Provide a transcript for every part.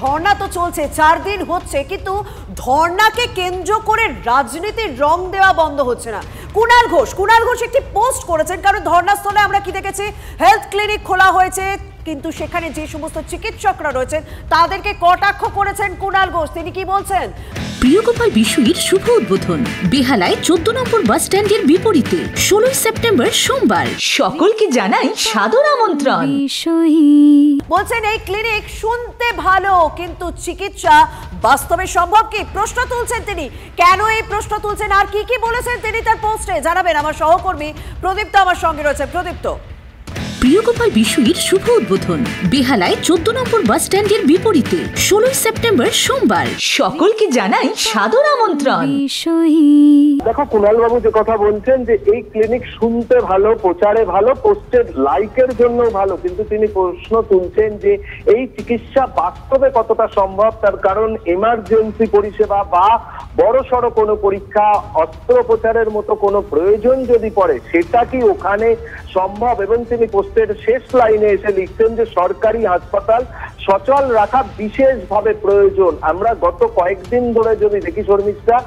ধর্ণা তো চলছে, 4 দিন হচ্ছে, কিন্তু ধর্ণাকে কেন্দ্র করে রাজনীতির রং দেওয়া বন্ধ হচ্ছে না। কুণাল ঘোষ একটি পোস্ট করেছেন, কারণ ধর্ণাস্থলে আমরা কি দেখেছি, হেলথ ক্লিনিক খোলা হয়েছে, কিন্তু সেখানে যে সমস্ত চিকিৎসকরা রয়েছেন তাদেরকে কটাক্ষ করেছেন কুণাল ঘোষ। তিনি কি বলছেন? প্রিয়গোপাল বিশুইর শুভ উদ্বোধন বেহালায় 14 নম্বর বাস স্ট্যান্ডের বিপরীতে 16 সেপ্টেম্বর সোমবার। সকলকে জানাই সাদর আমন্ত্রণ। বলছেন এই ক্লিনিক শুনতে ভালো, কিন্তু চিকিৎসা বাস্তবে সম্ভব কি? প্রশ্ন তুলছেন তিনি। কেন এই প্রশ্ন তুলছেন আর কি কি বলেছেন তিনি তার পোস্টে জানাবেন আমার সহকর্মী প্রদীপ্ত আমার সঙ্গে রয়েছে। প্রদীপ্ত। প্রিয়গোপাল বিশুইর শুভ উদ্বোধন বেহালায় 14 নম্বর বাস স্ট্যান্ডের বিপরীতে 16 সেপ্টেম্বর সোমবার। সকলকে জানাই সাদর আমন্ত্রণ। দেখো, কুণাল বাবু যে কথা বলছেন যে এই ক্লিনিক শুনতে ভালো, প্রচারে ভালো, পোস্টের লাইকের জন্য ভালো, কিন্তু তিনি প্রশ্ন তুলছেন যে এই চিকিৎসা বাস্তবে কতটা সম্ভব। তার কারণ এমার্জেন্সি পরিষেবা বা বড়সড় কোনো পরীক্ষা, অস্ত্রোপচারের মতো কোনো প্রয়োজন যদি পড়ে, সেটা কি ওখানে সম্ভব? এবং তিনি পোস্টের শেষ লাইনে এসে লিখছেন যে সরকারি হাসপাতাল সচল রাখা বিশেষভাবে প্রয়োজন। আমরা গত কয়েকদিন ধরে যদি দেখি শর্মিষ্ঠা,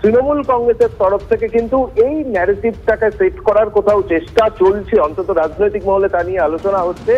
তৃণমূল কংগ্রেসের তরফ থেকে কিন্তু এই ন্যারেটিভটাকে সেট করার কোথাও চেষ্টা চলছে, অন্তত রাজনৈতিক মহলে তা নিয়ে আলোচনা হচ্ছে,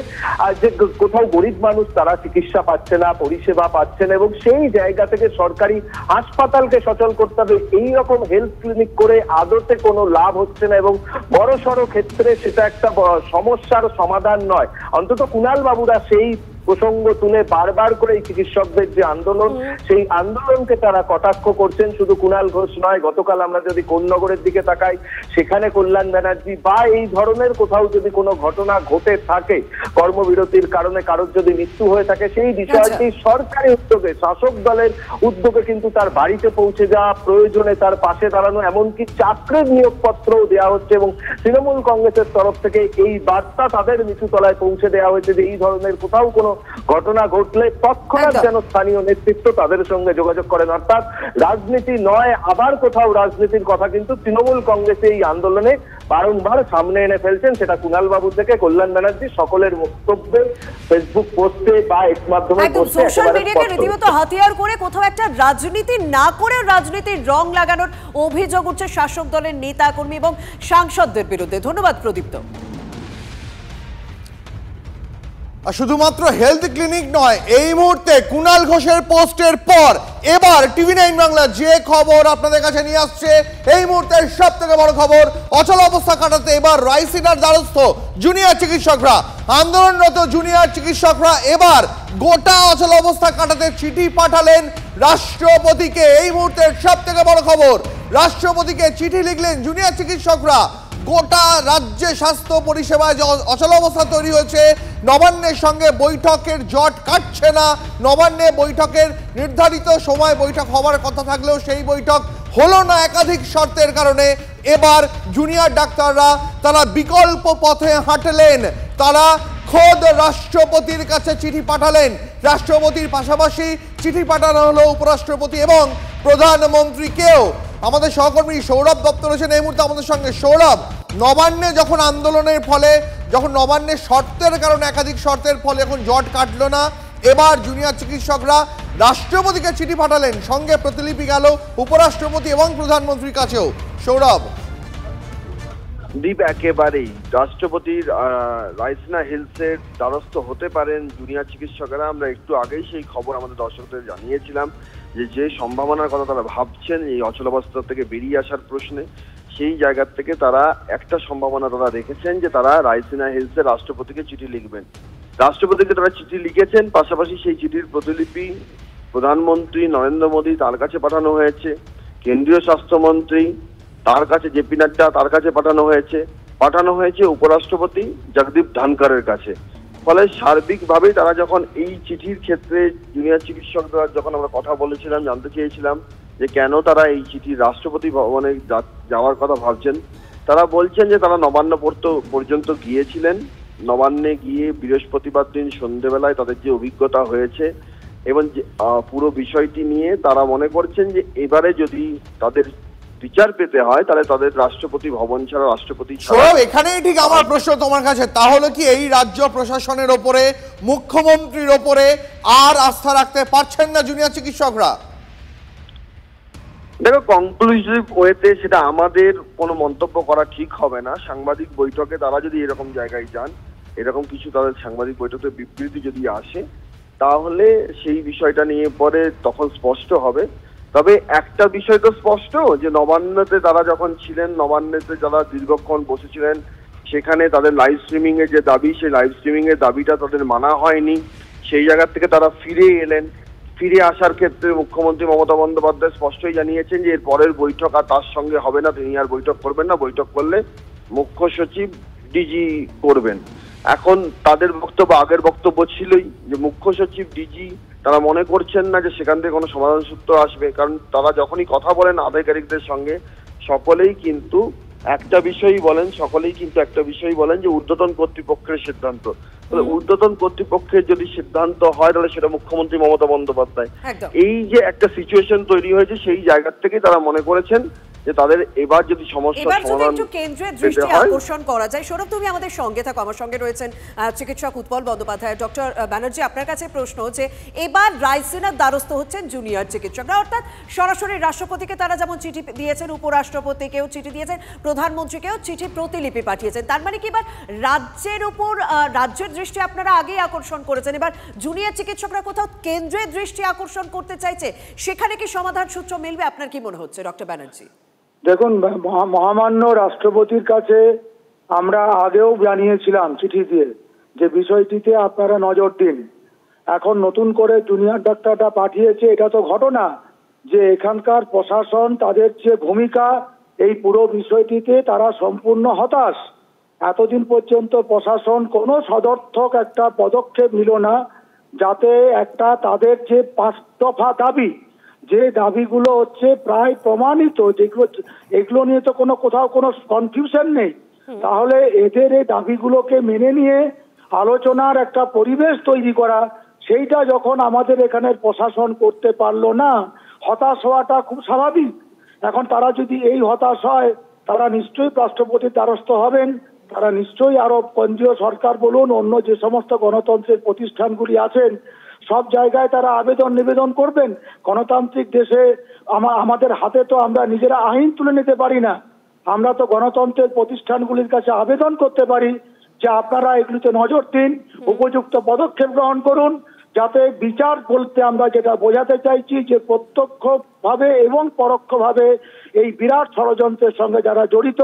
আর যে কোথাও গরিব মানুষ তারা চিকিৎসা পাচ্ছে না, পরিষেবা পাচ্ছে না, এবং সেই জায়গা থেকে সরকারি হাসপাতালকে সচল করতে হবে। এইরকম হেলথ ক্লিনিক করে আদতে কোনো লাভ হচ্ছে না, এবং বড়সড় ক্ষেত্রে সেটা একটা সমস্যার সমাধান নয়। অন্তত কুণাল বাবুরা সেই প্রসঙ্গ তুলে বারবার করে এই চিকিৎসকদের যে আন্দোলন, সেই আন্দোলনকে তারা কটাক্ষ করছেন। শুধু কুণাল ঘোষ নয়, গতকাল আমরা যদি কোন্নগরের দিকে তাকাই, সেখানে কল্যাণ ব্যানার্জি বা এই ধরনের কোথাও যদি কোনো ঘটনা ঘটে থাকে, কর্মবিরতির কারণে কারোর যদি মৃত্যু হয়ে থাকে, সেই বিষয়টি সরকারি উদ্যোগে, শাসক দলের উদ্যোগে কিন্তু তার বাড়িতে পৌঁছে যাওয়া, প্রয়োজনে তার পাশে দাঁড়ানো, এমনকি চাকরির নিয়োগপত্রও দেওয়া হচ্ছে, এবং তৃণমূল কংগ্রেসের তরফ থেকে এই বার্তা তাদের নিচু তলায় পৌঁছে দেওয়া হয়েছে যে এই ধরনের কোথাও কোনো ঘটনা ঘটলে তৎক্ষণাৎ যেন স্থানীয় নেতৃত্ব তাদের সঙ্গে যোগাযোগ করেন। অর্থাৎ রাজনীতি নয়, আবার কোথাও রাজনীতির কথা কিন্তু তৃণমূল কংগ্রেস এই আন্দোলনে বারংবার সামনে এনে ফেলছেন। সেটা কুণাল বাবু থেকে কল্যাণ ব্যানার্জি, সকলের বক্তব্যে, ফেসবুক পোস্টে বা এক্স মাধ্যমে পোস্টে সোশ্যাল মিডিয়াকে রীতিমতো হাতিয়ার করে কোথাও একটা রাজনীতি না করে রাজনীতির রং লাগানোর অভিযোগ উঠছে শাসক দলের নেতা কর্মী এবং সাংসদদের বিরুদ্ধে। ধন্যবাদ প্রদীপ্ত। শুধুমাত্র হেলথ ক্লিনিক নয়, এই মুহূর্তে কুণাল ঘোষের পোস্টের পর এবার টিভি9 বাংলা যে খবর আপনাদের কাছে নিয়ে আসছে, এই মুহূর্তের সব থেকে বড় খবর, অচল অবস্থা কাটাতে এবার রায়সিনার দ্বারস্থ জুনিয়র চিকিৎসকরা। আন্দোলনরত জুনিয়র চিকিৎসকরা এবার গোটা অচল অবস্থা কাটাতে চিঠি পাঠালেন রাষ্ট্রপতিকে। এই মুহূর্তের সব থেকে বড় খবর, রাষ্ট্রপতিকে চিঠি লিখলেন জুনিয়র চিকিৎসকরা। গোটা রাজ্যে স্বাস্থ্য পরিষেবায় যে অচল অবস্থা তৈরি হয়েছে, নবান্নের সঙ্গে বৈঠকের জট কাটছে না। নবান্নে বৈঠকের নির্ধারিত সময় বৈঠক হওয়ার কথা থাকলেও সেই বৈঠক হলো না একাধিক শর্তের কারণে। এবার জুনিয়র ডাক্তাররা তারা বিকল্প পথে হাঁটলেন, তারা খোদ রাষ্ট্রপতির কাছে চিঠি পাঠালেন। রাষ্ট্রপতির পাশাপাশি চিঠি পাঠানো হলো উপরাষ্ট্রপতি এবং প্রধানমন্ত্রীকেও। আমাদের সহকর্মী সৌরভ দত্ত রয়েছেন এই মুহূর্তে আমাদের সঙ্গে। সৌরভ, নবান্নে যখন আন্দোলনের ফলে, যখন নবান্নের শর্তের কারণে, একাধিক শর্তের ফলে এখন জট কাটলো না, এবার জুনিয়র চিকিৎসকরা রাষ্ট্রপতিকে চিঠি পাঠালেন, সঙ্গে প্রতিলিপি গেল উপরাষ্ট্রপতি এবং প্রধানমন্ত্রীর কাছেও। সৌরভ। দীপ, একেবারেই রাষ্ট্রপতির রাইসিনা হিলসের দ্বারস্থ হতে পারেন জুনিয়র চিকিৎসকেরা। আমরা একটু আগেই সেই খবর আমাদের দর্শকদের জানিয়েছিলাম যে সম্ভাবনার কথা তারা ভাবছেন এই অচলাবস্থা থেকে বেরিয়ে আসার প্রশ্নে, সেই জায়গা থেকে তারা একটা সম্ভাবনা তারা রেখেছেন যে তারা রাইসিনা হিলসের রাষ্ট্রপতিকে চিঠি লিখবেন। রাষ্ট্রপতিকে তারা চিঠি লিখেছেন, পাশাপাশি সেই চিঠির প্রতিলিপি প্রধানমন্ত্রী নরেন্দ্র মোদী তার কাছে পাঠানো হয়েছে, কেন্দ্রীয় স্বাস্থ্যমন্ত্রী তার কাছে জেপি নাড্ডা তার কাছে পাঠানো হয়েছে উপরাষ্ট্রপতি জগদীপ ধনখড়ের কাছে। ফলে সার্বিকভাবে তারা যখন এই চিঠির ক্ষেত্রে জুনিয়র চিকিৎসকরা যখন আমরা কথা বলেছিলাম, জানতে চেয়েছিলাম যে কেন তারা এই চিঠি রাষ্ট্রপতি ভবনে যাওয়ার কথা ভাবছেন, তারা বলছেন যে তারা নবান্ন পর্যন্ত গিয়েছিলেন। নবান্নে গিয়ে বৃহস্পতিবার দিন সন্ধ্যেবেলায় তাদের যে অভিজ্ঞতা হয়েছে এবং পুরো বিষয়টি নিয়ে তারা মনে করছেন যে এবারে যদি তাদের বিচার পেতে হয় তাহলে তাদের রাষ্ট্রপতি ভবন ছাড়া, রাষ্ট্রপতি ছাড়া। সৌরভ, এখানেই ঠিক আমার প্রশ্ন তোমার কাছে, তাহলে কি এই রাজ্য প্রশাসনের ওপরে, মুখ্যমন্ত্রীর ওপরে আর আস্থা রাখতে পারছেন না জুনিয়র চিকিৎসকরা? দেখো, কনক্লুসিভ ওয়েতে সেটা আমাদের কোনো মন্তব্য করা ঠিক হবে না। সাংবাদিক বৈঠকে তারা যদি এরকম জায়গায় যান, এরকম কিছু তাদের সাংবাদিক বৈঠকে বিবৃতি যদি আসে, তাহলে সেই বিষয়টা নিয়ে পরে তখন স্পষ্ট হবে। তবে একটা বিষয় তো স্পষ্ট যে নবান্নতে তারা যখন ছিলেন, নবান্নতে যারা দীর্ঘক্ষণ বসেছিলেন, সেখানে তাদের লাইভ স্ট্রিমিং এর যে দাবি, সেই লাইভ স্ট্রিমিং এর দাবিটা তাদের মানা হয়নি। সেই জায়গা থেকে তারা ফিরে এলেন। ফিরে আসার ক্ষেত্রে মুখ্যমন্ত্রী মমতা বন্দ্যোপাধ্যায় স্পষ্টই জানিয়েছেন যে এর পরের বৈঠক আর তার সঙ্গে হবে না, তিনি আর বৈঠক করবেন না। বৈঠক করলে মুখ্য সচিব, ডিজি করবেন। এখন তাদের বক্তব্য, আগের বক্তব্য ছিলই যে মুখ্য সচিব, ডিজি তারা মনে করছেন না যে সেখান থেকে কোনো সমাধান সূত্র আসবে, কারণ তারা যখনই কথা বলেন আধিকারিকদের সঙ্গে সকলেই কিন্তু একটা বিষয়ই বলেন, যে ঊর্ধ্বতন কর্তৃপক্ষের সিদ্ধান্ত। তাহলে ঊর্ধ্বতন কর্তৃপক্ষের যদি সিদ্ধান্ত হয় তাহলে সেটা মুখ্যমন্ত্রী মমতা বন্দ্যোপাধ্যায়। এই যে একটা সিচুয়েশন তৈরি হয়েছে, সেই জায়গা থেকে তারা মনে করেছেন যে তাদের এবার যদি সমস্যার সমাধান একটু কেন্দ্রের দৃষ্টি আকর্ষণ করা যায়। সৌরভ, তুমি আমাদের সঙ্গে থাকো, আমার সঙ্গে রয়েছেন চিকিৎসক উৎপল বন্দ্যোপাধ্যায়। ডক্টর ব্যানার্জি, আপনার কাছে প্রশ্ন যে এবার রায়সিনার দ্বারস্থ হচ্ছেন জুনিয়র চিকিৎসকরা, অর্থাৎ সরাসরি রাষ্ট্রপতিকে তারা যেমন চিঠি দিয়েছেন, উপরাষ্ট্রপতিকেও চিঠি দিয়েছেন, প্রধানমন্ত্রীকেও চিঠি প্রতিলিপি পাঠিয়েছেন। তার মানে কি এবার রাজ্যের উপর, রাজ্যের দৃষ্টি আপনারা আগেই আকর্ষণ করেছেন, এবার জুনিয়র চিকিৎসকরা কোথাও কেন্দ্রের দৃষ্টি আকর্ষণ করতে চাইছে, সেখানে কি সমাধান সূত্র মিলবে? আপনার কি মনে হচ্ছে ডক্টর ব্যানার্জি? দেখুন, মহামান্য রাষ্ট্রপতির কাছে আমরা আগেও জানিয়েছিলাম চিঠি দিয়ে যে বিষয়টিতে আপনারা নজর দিন। এখন নতুন করে জুনিয়র ডাক্তাররা পাঠিয়েছে, এটা তো ঘটনা যে এখানকার প্রশাসন, তাদের যে ভূমিকা এই পুরো বিষয়টিতে তারা সম্পূর্ণ হতাশ। এতদিন পর্যন্ত প্রশাসন কোনো সদর্থক একটা পদক্ষেপ নিল না, যাতে একটা তাদের যে 5 দফা দাবি, যে দাবিগুলো হচ্ছে প্রায় প্রমাণিত, এগুলো নিয়ে তো কোথাও কোনো কনফিউশন নেই, তাহলে এদের এই দাবিগুলোকে মেনে নিয়ে আলোচনার একটা পরিবেশ তৈরি করা, সেইটা যখন আমাদের এখানের প্রশাসন করতে পারলো না, হতাশ হওয়াটা খুব স্বাভাবিক। এখন তারা যদি এই হতাশ হয়, তারা নিশ্চয়ই রাষ্ট্রপতির দ্বারস্থ হবেন, তারা নিশ্চয়ই আরো কেন্দ্রীয় সরকার বলুন, অন্য যে সমস্ত গণতন্ত্রের প্রতিষ্ঠানগুলি আছেন, সব জায়গায় তারা নিবেদন করবেন। গণতান্ত্রিক দেশে আমাদের হাতে তো আমরা নিজেরা আইন তুলে নিতে পারি না, আমরা তো গণতন্ত্রের প্রতিষ্ঠানগুলির কাছে আবেদন করতে পারি যে আপনারা এগুলিতে নজর দিন, উপযুক্ত পদক্ষেপ গ্রহণ করুন, যাতে বিচার বলতে আমরা যেটা বোঝাতে চাইছি যে প্রত্যক্ষভাবে এবং পরোক্ষভাবে এই বিরাট ষড়যন্ত্রের সঙ্গে যারা জড়িত,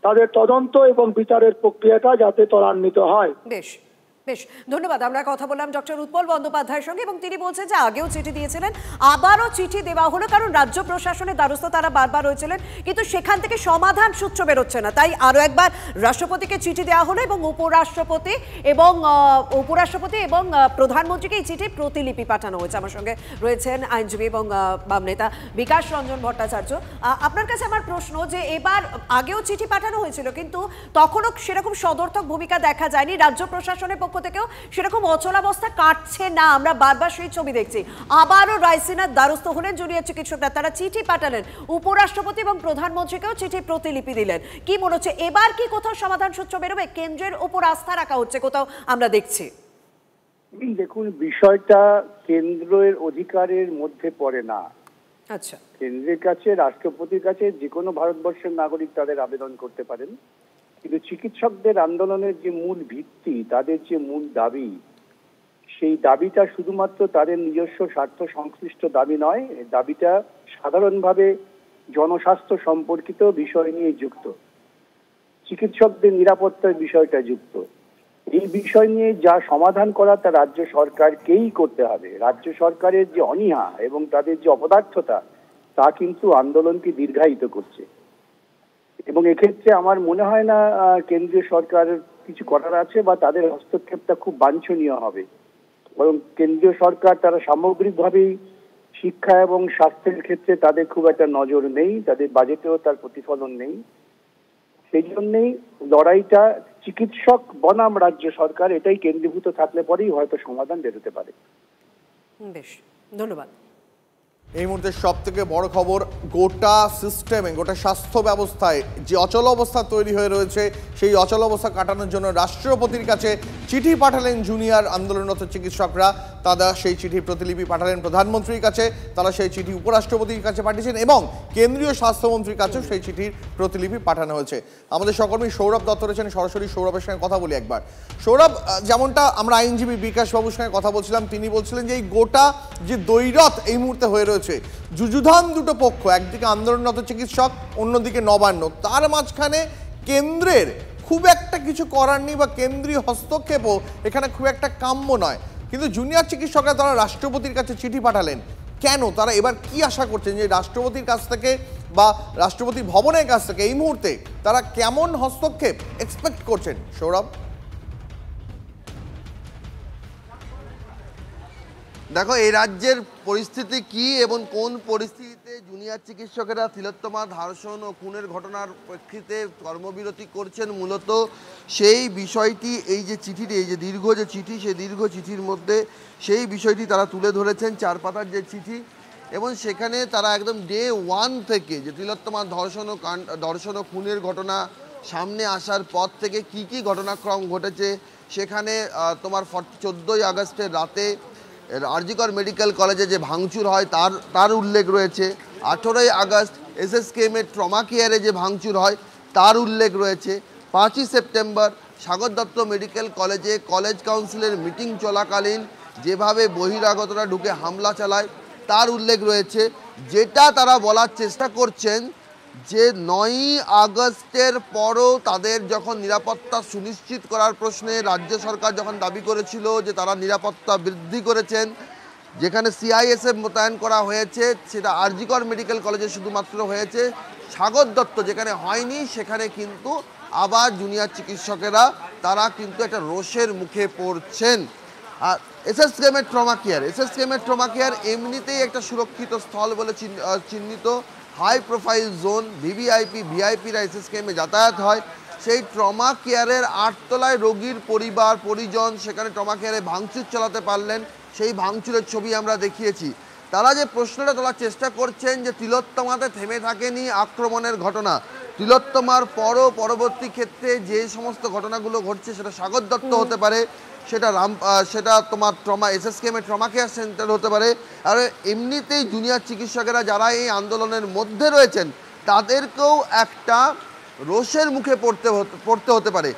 তাদের তদন্ত এবং বিচারের প্রক্রিয়াটা যাতে ত্বরান্বিত হয়। বেশ বেশ, ধন্যবাদ। আমরা কথা বললাম ডক্টর উৎপল বন্দ্যোপাধ্যায়ের সঙ্গে এবং তিনি বলছেন যে আগেও চিঠি দিয়েছিলেন, আবারও চিঠি দেওয়া হলো, কারণ রাজ্য প্রশাসনের দ্বারস্থ তারা বারবার হয়েছিলেন, কিন্তু সেখান থেকে সমাধান সূত্র বেরোচ্ছে না। তাই আরও একবার রাষ্ট্রপতিকে চিঠি দেওয়া হলো এবং উপরাষ্ট্রপতি এবং প্রধানমন্ত্রীকে এই চিঠির প্রতিলিপি পাঠানো হয়েছে। আমার সঙ্গে রয়েছেন আইনজীবী এবং বাম নেতা বিকাশ রঞ্জন ভট্টাচার্য। আপনার কাছে আমার প্রশ্ন যে এবার আগেও চিঠি পাঠানো হয়েছিল, কিন্তু তখনও সেরকম সদর্থক ভূমিকা দেখা যায়নি, রাজ্য প্রশাসনের পক্ষ থেকেও সেরকম অচলাবস্থা কাটছে না, আমরা বারবার সেই ছবি দেখছি। আবারও রায়সিনার দ্বারস্থ হলেন জুনিয়র চিকিৎসকরা, তারা চিঠি পাঠালেন, উপরাষ্ট্রপতি এবং প্রধানমন্ত্রীকেও চিঠি প্রতিলিপি দিলেন। কি মনে হচ্ছে এবার কি কোথাও সমাধান সূত্র বেরোবে? কেন্দ্রের উপর আস্থা রাখা হচ্ছে কোথাও, আমরা দেখছি। দেখুন, বিষয়টা কেন্দ্রের অধিকারের মধ্যে পড়ে না। আচ্ছা, কেন্দ্রের কাছে, রাষ্ট্রপতির কাছে যে কোনো ভারতবর্ষের নাগরিক তাদের আবেদন করতে পারেন, কিন্তু চিকিৎসকদের আন্দোলনের যে মূল ভিত্তি, তাদের যে মূল দাবি, সেই দাবিটা শুধুমাত্র তাদের নিজস্ব স্বার্থ সংশ্লিষ্ট দাবি নয়, দাবিটা সাধারণভাবে জনস্বাস্থ্য সম্পর্কিত বিষয় নিয়ে যুক্ত, চিকিৎসকদের নিরাপত্তার বিষয়টা যুক্ত। এই বিষয় নিয়ে যা সমাধান করা তা রাজ্য সরকারকেই করতে হবে। রাজ্য সরকারের যে অনীহা এবং তাদের যে অপদার্থতা, তা কিন্তু আন্দোলনকে দীর্ঘায়িত করছে এবং এক্ষেত্রে আমার মনে হয় না কেন্দ্রীয় সরকারের কিছু করার আছে বা তাদের হস্তক্ষেপটা খুব বাঞ্ছনীয় হবে। বরং কেন্দ্রীয় সরকার তারা সামগ্রিকভাবেই শিক্ষা এবং স্বাস্থ্যের ক্ষেত্রে তাদের খুব একটা নজর নেই, তাদের বাজেটেও তার প্রতিফলন নেই। সেই জন্যেই লড়াইটা চিকিৎসক বনাম রাজ্য সরকার, এটাই কেন্দ্রীভূত থাকলে পরেই হয়তো সমাধান বেরোতে পারে। বেশ, ধন্যবাদ। এই মুহূর্তে সব থেকে বড় খবর, গোটা সিস্টেমে, গোটা স্বাস্থ্য ব্যবস্থায় যে অচল অবস্থা তৈরি হয়ে রয়েছে, সেই অচল অবস্থা কাটানোর জন্য রাষ্ট্রপতির কাছে চিঠি পাঠালেন জুনিয়র আন্দোলনরত চিকিৎসকরা। তারা সেই চিঠির প্রতিলিপি পাঠালেন প্রধানমন্ত্রীর কাছে, তারা সেই চিঠি উপরাষ্ট্রপতির কাছে পাঠিয়েছেন এবং কেন্দ্রীয় স্বাস্থ্যমন্ত্রীর কাছেও সেই চিঠির প্রতিলিপি পাঠানো হয়েছে। আমাদের সহকর্মী সৌরভ দত্ত রয়েছেন, সরাসরি সৌরভের সঙ্গে কথা বলি একবার। সৌরভ, যেমনটা আমরা আইনজীবী বিকাশবাবুর সঙ্গে কথা বলছিলাম, তিনি বলছিলেন যে এই গোটা যে দ্বৈরথ এই মুহূর্তে হয়ে রয়েছে, যুযুধান দুটো পক্ষ, একদিকে আন্দোলনরত চিকিৎসক, অন্যদিকে নবান্ন, তার মাঝখানে কেন্দ্রের খুব একটা কিছু করার নেই বা কেন্দ্রীয় হস্তক্ষেপও এখানে খুব একটা কাম্য নয়। কিন্তু জুনিয়র চিকিৎসকরা তারা রাষ্ট্রপতির কাছে চিঠি পাঠালেন কেন? তারা এবার কি আশা করছেন যে রাষ্ট্রপতির কাছ থেকে বা রাষ্ট্রপতি ভবনের কাছ থেকে এই মুহূর্তে তারা কেমন হস্তক্ষেপ এক্সপেক্ট করছেন? সৌরভ, দেখো এই রাজ্যের পরিস্থিতি কি এবং কোন পরিস্থিতিতে জুনিয়র চিকিৎসকেরা তিলোত্তমা ধর্ষণ ও খুনের ঘটনার প্রেক্ষিতে কর্মবিরতি করছেন, মূলত সেই বিষয়টি এই যে চিঠিটি, এই যে দীর্ঘ যে চিঠি, সেই দীর্ঘ চিঠির মধ্যে সেই বিষয়টি তারা তুলে ধরেছেন। 4 পাতার যে চিঠি, এবং সেখানে তারা একদম ডে 1 থেকে যে তিলোত্তমা ধর্ষণ ও খুনের ঘটনা সামনে আসার পর থেকে কি কি ঘটনাক্রম ঘটেছে, সেখানে তোমার 14ই আগস্টের রাতে আরজিকর মেডিকেল কলেজে যে ভাঙচুর হয় তার উল্লেখ রয়েছে। 18ই আগস্ট এসএসকেএমের ট্রমা কেয়ারে যে ভাঙচুর হয় তার উল্লেখ রয়েছে। 5ই সেপ্টেম্বর সাগর দত্ত মেডিকেল কলেজে কলেজ কাউন্সিলের মিটিং চলাকালীন যেভাবে বহিরাগতরা ঢুকে হামলা চালায় তার উল্লেখ রয়েছে। যেটা তারা বলার চেষ্টা করছেন যে 9ই আগস্টের পরও তাদের যখন নিরাপত্তা সুনিশ্চিত করার প্রশ্নে রাজ্য সরকার যখন দাবি করেছিল যে তারা নিরাপত্তা বৃদ্ধি করেছেন, যেখানে সিআইএসএফ মোতায়েন করা হয়েছে, সেটা আরজিকর মেডিকেল কলেজে শুধুমাত্র হয়েছে, সাগর দত্ত যেখানে হয়নি সেখানে কিন্তু আবার জুনিয়র চিকিৎসকেরা তারা কিন্তু একটা রোষের মুখে পড়ছেন। আর এসএসকেএমের ট্রমা কেয়ার এমনিতেই একটা সুরক্ষিত স্থল বলে চিহ্নিত, হাই প্রোফাইল জোন, ভিভিআইপিরা এসএসকেএমে যাতায়াত হয়। সেই ট্রমা কেয়ারের 8 তলায় রোগীর পরিজন সেখানে ট্রমা কেয়ারে ভাঙচুর চালাতে পারলেন, সেই ভাঙচুরের ছবি আমরা দেখিয়েছি। তারা যে প্রশ্নটা তোলার চেষ্টা করছেন যে তিলোত্তমাতে থেমে থাকেনি আক্রমণের ঘটনা, তিলোত্তমার পরবর্তী ক্ষেত্রে যে সমস্ত ঘটনাগুলো ঘটছে সেটা সাগর দত্ত হতে পারে, সেটা তোমার এসএসকেএমের ট্রমা কেয়ার সেন্টার হতে পারে। আর এমনিতেই জুনিয়র চিকিৎসকেরা যারা এই আন্দোলনের মধ্যে রয়েছেন তাদেরকেও একটা রোষের মুখে পড়তে হতে পারে।